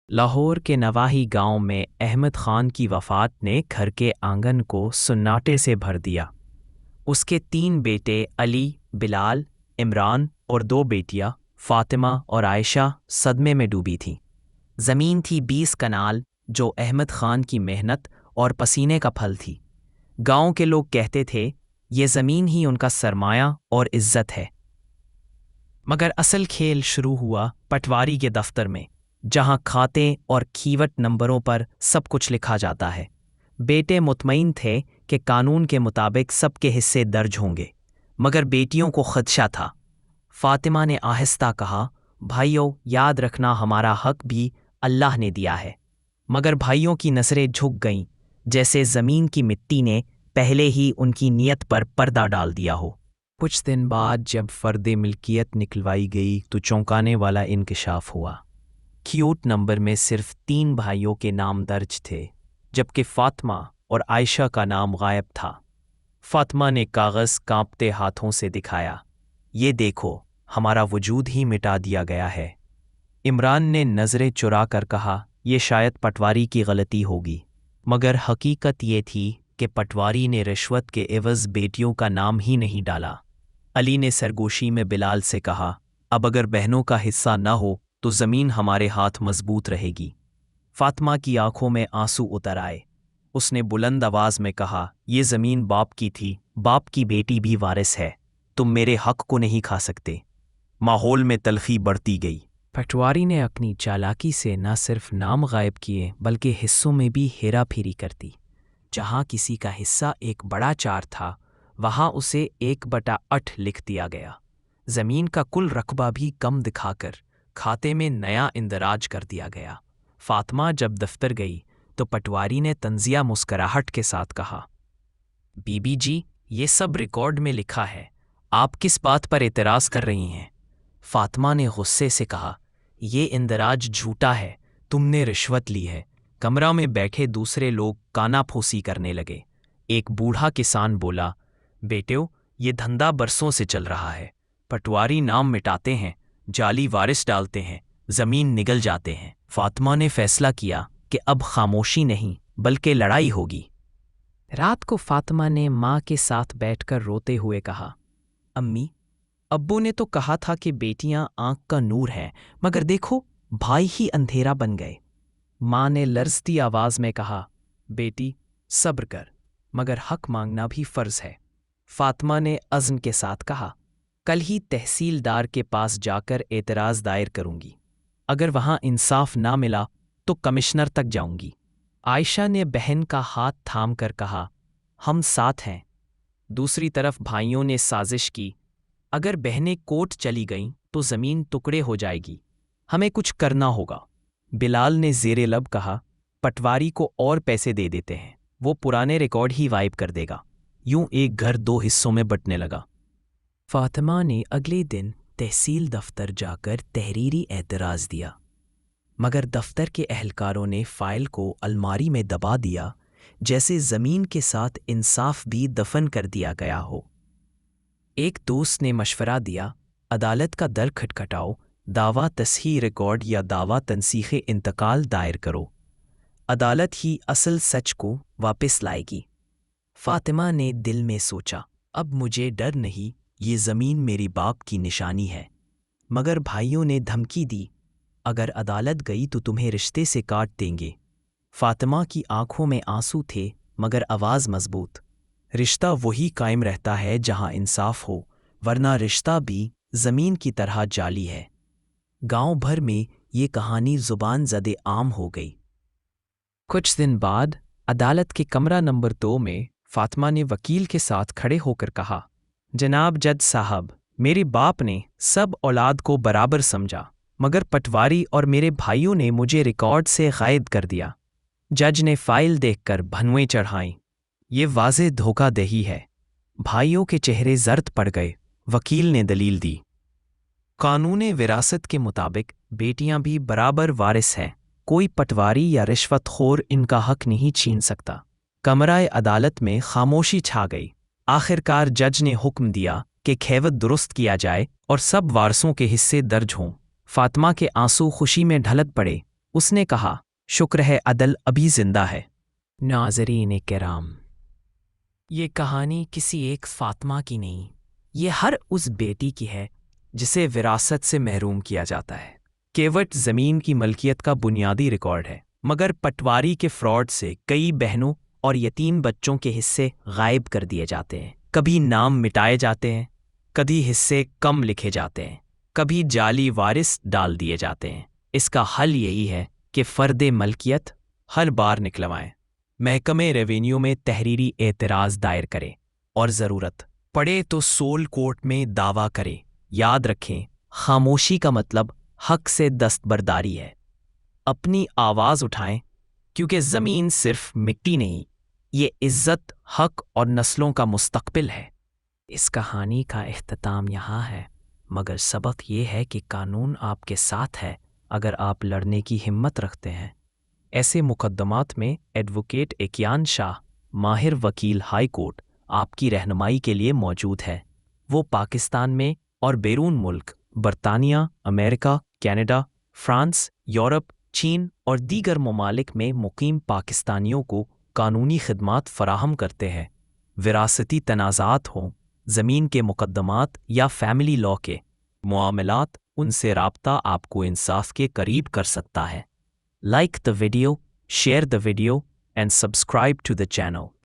लाहौर के नवाही गांव में अहमद खान की वफ़ात ने घर के आंगन को सन्नाटे से भर दिया। उसके 3 बेटे अली, बिलाल, इमरान और 2 बेटियां फातिमा और आयशा सदमे में डूबी थीं। ज़मीन थी 20 कनाल, जो अहमद खान की मेहनत और पसीने का फल थी। गांव के लोग कहते थे ये ज़मीन ही उनका सरमाया और इज्जत है। मगर असल खेल शुरू हुआ पटवारी के दफ्तर में, जहां खाते और खीवट नंबरों पर सब कुछ लिखा जाता है। बेटे मुतमईन थे कि कानून के मुताबिक सबके हिस्से दर्ज होंगे, मगर बेटियों को खदशा था। फातिमा ने आहिस्ता कहा, भाइयों, याद रखना हमारा हक भी अल्लाह ने दिया है। मगर भाइयों की नज़रें झुक गईं, जैसे ज़मीन की मिट्टी ने पहले ही उनकी नीयत पर पर्दा डाल दिया हो। कुछ दिन बाद जब फ़र्द मिल्कियत निकलवाई गई तो चौंकाने वाला इंकशाफ हुआ। क्यूट नंबर में सिर्फ 3 भाइयों के नाम दर्ज थे, जबकि फातिमा और आयशा का नाम गायब था। फातिमा ने कागज़ कांपते हाथों से दिखाया, ये देखो, हमारा वजूद ही मिटा दिया गया है। इमरान ने नज़रें चुरा कर कहा, ये शायद पटवारी की गलती होगी, मगर हकीकत ये थी कि पटवारी ने रिश्वत के एवज़ बेटियों का नाम ही नहीं डाला। अली ने सरगोशी में बिलाल से कहा, अब अगर बहनों का हिस्सा न हो तो ज़मीन हमारे हाथ मजबूत रहेगी। फातिमा की आंखों में आंसू उतर आए। उसने बुलंद आवाज़ में कहा, ये ज़मीन बाप की थी, बाप की बेटी भी वारिस है, तुम मेरे हक को नहीं खा सकते। माहौल में तलखी बढ़ती गई। पटवारी ने अपनी चालाकी से न सिर्फ नाम गायब किए बल्कि हिस्सों में भी हेरा फेरी कर दी। जहाँ किसी का हिस्सा 1/4 था, वहाँ उसे 1/8 लिख दिया गया। ज़मीन का कुल रकबा भी कम दिखाकर खाते में नया इंदराज कर दिया गया। फातिमा जब दफ्तर गई तो पटवारी ने तंजिया मुस्कराहट के साथ कहा, बीबी जी, ये सब रिकॉर्ड में लिखा है, आप किस बात पर एतराज़ कर रही हैं? फातिमा ने गुस्से से कहा, ये इंदराज झूठा है, तुमने रिश्वत ली है। कमरा में बैठे दूसरे लोग कानाफूसी करने लगे। एक बूढ़ा किसान बोला, बेटियों, ये धंधा बरसों से चल रहा है। पटवारी नाम मिटाते हैं, जाली वारिस डालते हैं, ज़मीन निगल जाते हैं। फातिमा ने फैसला किया कि अब खामोशी नहीं बल्कि लड़ाई होगी। रात को फातिमा ने माँ के साथ बैठकर रोते हुए कहा, अम्मी, अब्बू ने तो कहा था कि बेटियां आंख का नूर हैं, मगर देखो, भाई ही अंधेरा बन गए। माँ ने लरजती आवाज़ में कहा, बेटी, सब्र कर, मगर हक मांगना भी फ़र्ज़ है। फातिमा ने अज़्म के साथ कहा, कल ही तहसीलदार के पास जाकर एतराज़ दायर करूंगी। अगर वहां इंसाफ ना मिला तो कमिश्नर तक जाऊंगी। आयशा ने बहन का हाथ थाम कर कहा, हम साथ हैं। दूसरी तरफ भाइयों ने साजिश की, अगर बहनें कोर्ट चली गईं तो ज़मीन टुकड़े हो जाएगी, हमें कुछ करना होगा। बिलाल ने ज़ेरे लब कहा, पटवारी को और पैसे दे देते हैं, वो पुराने रिकॉर्ड ही वाइप कर देगा। यूं एक घर 2 हिस्सों में बंटने लगा। फातिमा ने अगले दिन तहसील दफ्तर जाकर तहरीरी एतराज़ दिया, मगर दफ्तर के अहलकारों ने फ़ाइल को अलमारी में दबा दिया, जैसे ज़मीन के साथ इंसाफ भी दफन कर दिया गया हो। एक दोस्त ने मशवरा दिया, अदालत का दर खटखटाओ, दावा तस्हीह रिकॉर्ड या दावा तनसीखे इंतकाल दायर करो, अदालत ही असल सच को वापस लाएगी। फातिमा ने दिल में सोचा, अब मुझे डर नहीं, ये ज़मीन मेरी बाप की निशानी है। मगर भाइयों ने धमकी दी, अगर अदालत गई तो तुम्हें रिश्ते से काट देंगे। फातिमा की आंखों में आंसू थे, मगर आवाज़ मजबूत, रिश्ता वही कायम रहता है जहां इंसाफ हो, वरना रिश्ता भी ज़मीन की तरह जाली है। गांव भर में ये कहानी ज़ुबान ज़दे आम हो गई। कुछ दिन बाद अदालत के कमरा नंबर 2 में फातिमा ने वकील के साथ खड़े होकर कहा, जनाब जज साहब, मेरे बाप ने सब औलाद को बराबर समझा, मगर पटवारी और मेरे भाइयों ने मुझे रिकॉर्ड से गायब कर दिया। जज ने फाइल देखकर भनवें चढ़ाईं, ये वाज़े धोखाधड़ी है। भाइयों के चेहरे जर्द पड़ गए। वकील ने दलील दी, कानून विरासत के मुताबिक बेटियां भी बराबर वारिस हैं, कोई पटवारी या रिश्वतखोर इनका हक नहीं छीन सकता। कमराए अदालत में खामोशी छा गई। आखिरकार जज ने हुक्म दिया कि खैवत दुरुस्त किया जाए और सब वारसों के हिस्से दर्ज हों। फातिमा के आंसू खुशी में ढलक पड़े। उसने कहा, शुक्र है अदल अभी जिंदा है। नाज़रीन किराम, ये कहानी किसी एक फातिमा की नहीं, ये हर उस बेटी की है जिसे विरासत से महरूम किया जाता है। केवट ज़मीन की मलकियत का बुनियादी रिकॉर्ड है, मगर पटवारी के फ्रॉड से कई बहनों और यतीम बच्चों के हिस्से गायब कर दिए जाते हैं। कभी नाम मिटाए जाते हैं, कभी हिस्से कम लिखे जाते हैं, कभी जाली वारिस डाल दिए जाते हैं। इसका हल यही है कि फ़र्द मलकियत हर बार निकलवाएं, महकमे रेवेन्यू में तहरीरी एतराज़ दायर करें और ज़रूरत पड़े तो सोल कोर्ट में दावा करें। याद रखें, खामोशी का मतलब हक से दस्तबरदारी है। अपनी आवाज़ उठाएं, क्योंकि ज़मीन सिर्फ मिट्टी नहीं, ये इज़्ज़त, हक और नस्लों का मुस्तक़बिल है। इस कहानी का इख्तिताम यहाँ है, मगर सबक ये है कि कानून आपके साथ है अगर आप लड़ने की हिम्मत रखते हैं। ऐसे मुकद्दमात में एडवोकेट इकियान शाह, माहिर वकील हाई कोर्ट, आपकी रहनुमाई के लिए मौजूद है। वो पाकिस्तान में और बैरून मुल्क, बरतानिया, अमेरिका, कनाडा, फ्रांस, यूरोप, चीन और दीगर ममालिक में मुकीम पाकिस्तानियों को कानूनी खिदमात फराहम करते हैं। विरासती तनाज़ात हों, ज़मीन के मुकद्दमात या फैमिली लॉ के मामलात, उनसे राब्ता आपको इंसाफ के करीब कर सकता है। Like the video, share the video, and subscribe to the channel.